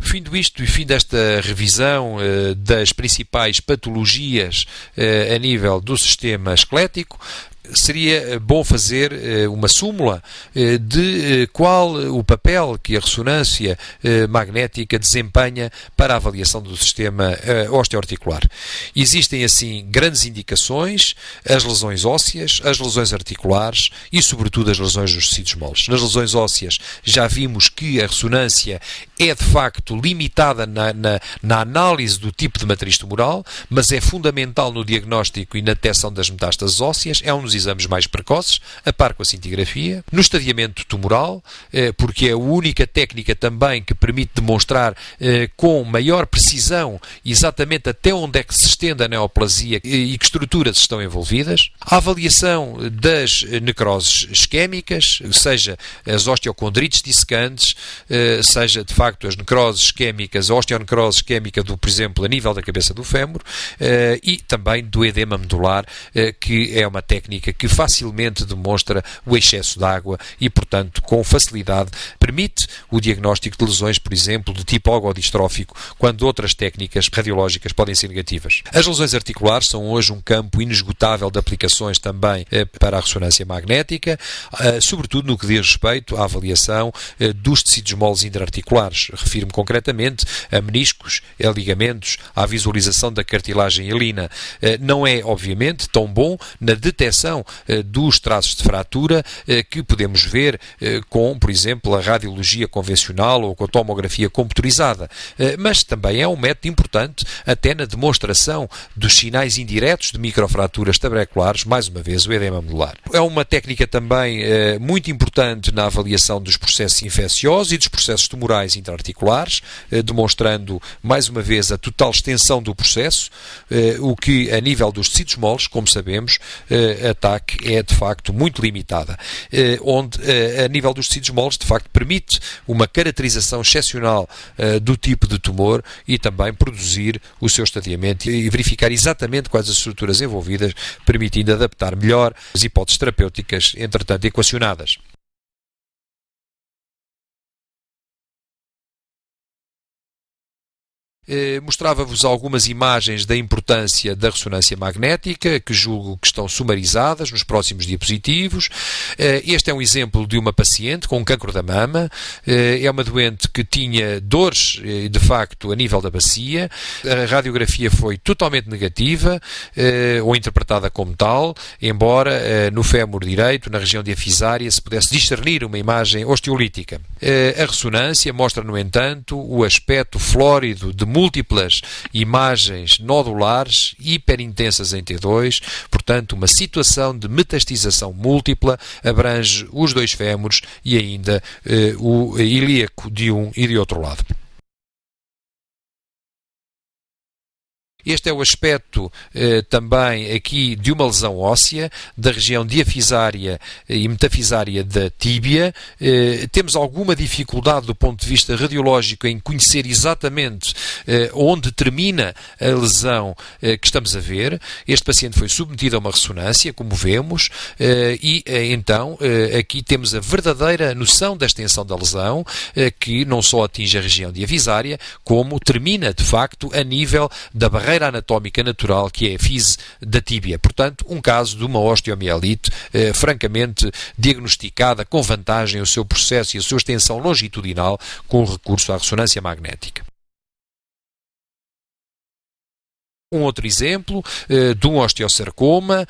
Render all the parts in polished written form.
Findo isto e fim desta revisão das principais patologias a nível do sistema esquelético, seria bom fazer uma súmula de qual o papel que a ressonância magnética desempenha para a avaliação do sistema osteoarticular. Existem, assim, grandes indicações: as lesões ósseas, as lesões articulares e, sobretudo, as lesões dos tecidos moles. Nas lesões ósseas já vimos que a ressonância é, de facto, limitada na análise do tipo de matriz tumoral, mas é fundamental no diagnóstico e na detecção das metástases ósseas. É um dos exames mais precoces, a par com a cintigrafia. No estadiamento tumoral, porque é a única técnica também que permite demonstrar com maior precisão exatamente até onde é que se estende a neoplasia e que estruturas estão envolvidas. A avaliação das necroses isquémicas, seja as osteocondrites dissecantes, seja de facto as necroses isquémicas, a osteonecrose isquémica, por exemplo, a nível da cabeça do fémur, e também do edema medular, que é uma técnica que facilmente demonstra o excesso de água e, portanto, com facilidade permite o diagnóstico de lesões, por exemplo, do tipo ogodistrófico, quando outras técnicas radiológicas podem ser negativas. As lesões articulares são hoje um campo inesgotável de aplicações também para a ressonância magnética, sobretudo no que diz respeito à avaliação dos tecidos moles intraarticulares. Refiro-me concretamente a meniscos, a ligamentos, à visualização da cartilagem hialina. Não é, obviamente, tão bom na detecção dos traços de fratura que podemos ver com, por exemplo, a radiologia convencional ou com a tomografia computurizada, mas também é um método importante até na demonstração dos sinais indiretos de microfraturas taberculares, mais uma vez o edema medular. É uma técnica também muito importante na avaliação dos processos infecciosos e dos processos tumorais intraarticulares, demonstrando mais uma vez a total extensão do processo, o que a nível dos tecidos moles, como sabemos, a TAC é de facto muito limitada, onde a nível dos tecidos moles de facto permite uma caracterização excepcional do tipo de tumor e também produzir o seu estadiamento e verificar exatamente quais as estruturas envolvidas, permitindo adaptar melhor as hipóteses terapêuticas, entretanto equacionadas. Mostrava-vos algumas imagens da importância da ressonância magnética, que julgo que estão sumarizadas nos próximos diapositivos. Este é um exemplo de uma paciente com um cancro da mama. É uma doente que tinha dores, de facto, a nível da bacia. A radiografia foi totalmente negativa, ou interpretada como tal, embora no fémur direito, na região diafisária, se pudesse discernir uma imagem osteolítica. A ressonância mostra, no entanto, o aspecto flórido de múltiplas imagens nodulares hiperintensas em T2, portanto uma situação de metastização múltipla, abrange os dois fémures e ainda o ilíaco de um e de outro lado. Este é o aspecto também aqui de uma lesão óssea da região diafisária e metafisária da tíbia. Temos alguma dificuldade do ponto de vista radiológico em conhecer exatamente onde termina a lesão que estamos a ver. Este paciente foi submetido a uma ressonância, como vemos, e então aqui temos a verdadeira noção da extensão da lesão, que não só atinge a região diafisária, como termina de facto a nível da barreira anatómica natural, que é a fise da tíbia. Portanto, um caso de uma osteomielite francamente diagnosticada com vantagem o seu processo e a sua extensão longitudinal com o recurso à ressonância magnética. Um outro exemplo de um osteosarcoma,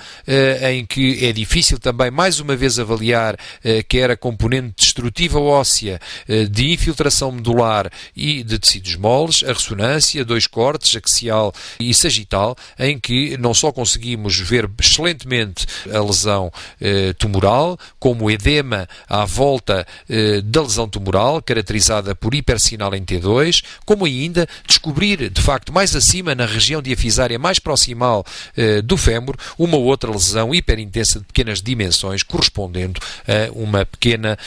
em que é difícil também, mais uma vez, avaliar quer a componente destrutiva óssea de infiltração medular e de tecidos moles, a ressonância, dois cortes, axial e sagital, em que não só conseguimos ver excelentemente a lesão tumoral, como o edema à volta da lesão tumoral, caracterizada por hipersinal em T2, como ainda descobrir, de facto, mais acima, na região diafisária mais proximal do fémur, uma outra lesão hiperintensa de pequenas dimensões, correspondendo a uma pequena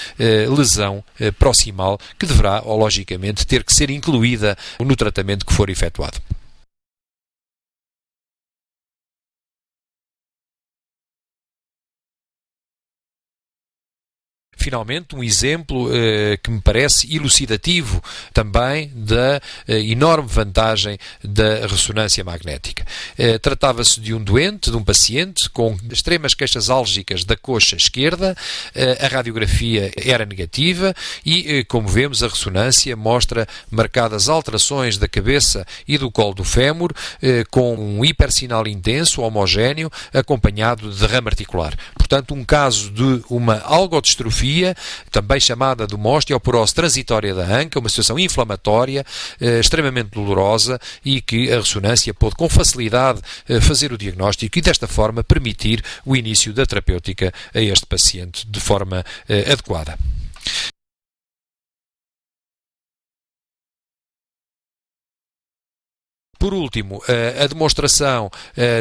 lesão proximal, que deverá, logicamente, ter que ser incluída no tratamento que for efetuado. Finalmente, um exemplo que me parece elucidativo também da enorme vantagem da ressonância magnética. Tratava-se de um doente, de um paciente com extremas queixas álgicas da coxa esquerda, a radiografia era negativa e, como vemos, a ressonância mostra marcadas alterações da cabeça e do colo do fémur, com um hipersinal intenso, homogéneo, acompanhado de derrame articular. Portanto, um caso de uma algodistrofia, também chamada de uma osteoporose transitória da anca, uma situação inflamatória, extremamente dolorosa e que a ressonância pôde com facilidade fazer o diagnóstico e desta forma permitir o início da terapêutica a este paciente de forma adequada. Por último, a demonstração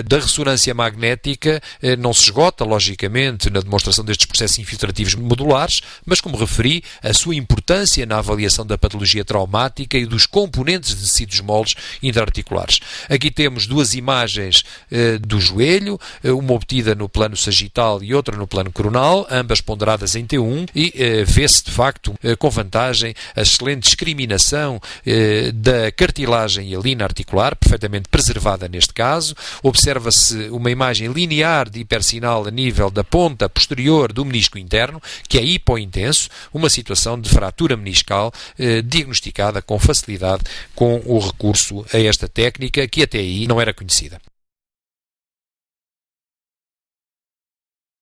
da ressonância magnética não se esgota, logicamente, na demonstração destes processos infiltrativos modulares, mas, como referi, a sua importância na avaliação da patologia traumática e dos componentes de tecidos moles intraarticulares. Aqui temos duas imagens do joelho, uma obtida no plano sagital e outra no plano coronal, ambas ponderadas em T1, e vê-se, de facto, com vantagem a excelente discriminação da cartilagem hialina articular, perfeitamente preservada neste caso. Observa-se uma imagem linear de hipersinal a nível da ponta posterior do menisco interno, que é hipointenso, uma situação de fratura meniscal diagnosticada com facilidade com o recurso a esta técnica que até aí não era conhecida.